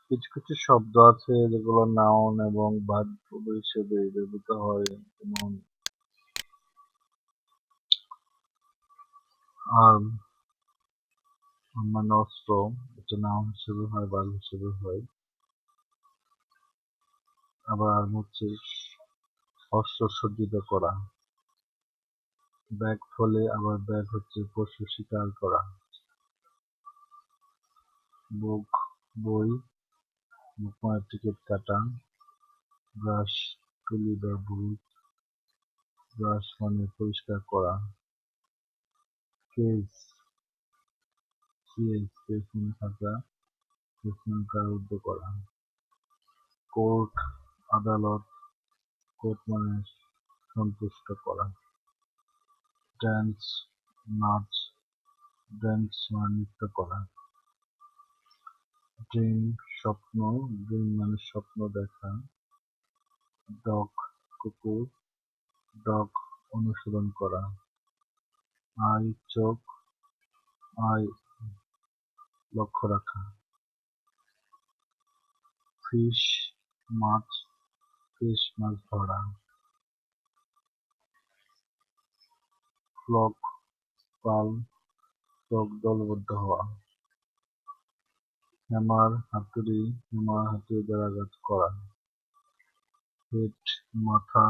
কিছু কিছু শব্দ আছে যেগুলো নাউন এবং ভার্ব হিসেবে ব্যবহৃত হয়, যেমন আর্ম মানে অস্ত্র, এটা নাউন হিসেবে হয়, ভার্ব হিসেবে হয়। আবার আর্ম হচ্ছে অস্ত্র সজ্জিত করা। ব্যাগ ফলে আবার ব্যাগ হচ্ছে পশু শিকার করা। বুক বই, বুক মানে টিকিট কাটা। ব্রাশ তুলি বা ব্রুশ, ব্রাশ মানে পরিষ্কার করা। কেস কেস মানে খাঁচা, কেস মানে কারারুদ্ধ করা। কোর্ট আদালত, কোর্ট মানে সন্তুষ্ট করা। ড্যান্স নাচ, ড্যান্স মানে নৃত্য করা। ড্রিম স্বপ্ন, ড্রিম মানে স্বপ্ন দেখা। ডগ কুকুর, ডগ অনুসরণ করা। আই চোখ, আই লক্ষ্য রাখা। ফিশ মাছ, ফিশ মাছ ধরা। ফ্লক পাল, ফ্লক দলবদ্ধ হওয়া। হ্যামার হাতুড়ি, হ্যামার হাতুড়ি দ্বারা আঘাত করা। হেড মাথা,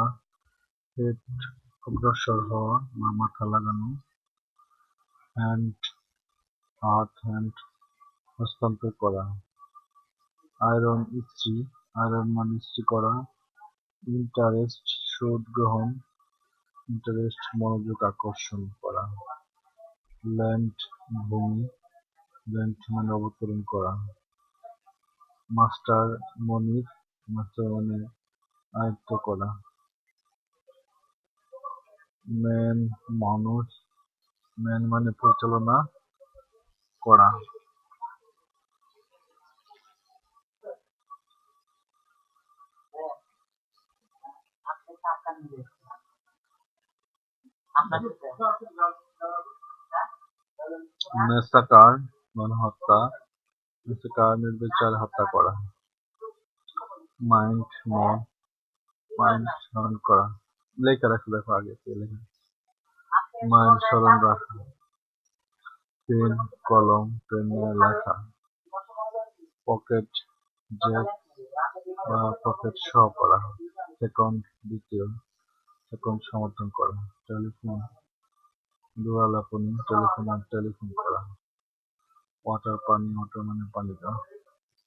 হেড অগ্রসর হওয়া বা মাথা লাগানো। হ্যান্ড হাত, হ্যান্ড হস্তান্তর করা। আয়রন ইস্ত্রি, আয়রন মানে ইস্ত্রি করা। ইন্টারেস্ট সুদ গ্রহণ, ইন্টারেস্ট মনোযোগ আকর্ষণ করা। ল্যান্ড ভূমি, ল্যান্ড মানে অবতরণ করা। মাস্টার মনির, মাস্টার মানে আয়ত্ত করা। ম্যান মানুষ, ম্যান মানে পরিচালনা করা। মেসাকার মানে হত্যা, মেসাকার নির্বিচার হত্যা করা। মাইন্ড মন, মাইন্ড স্মরণ করা। লেখা রাখা, দেখো আগে লেখা। মাইন্ড স্মরণ রাখা। পেন কলম, পেন লেখা। পকেট জ্যাক বা পকেট সহ করা। সেকন্ড দ্বিতীয়, সেকন্ড সমর্থন করা। টেলিফোন দূরালাপনি, টেলিফোন আর টেলিফোন করা। ওয়াটার পানি, ওয়াটার মানে পানি দেওয়া।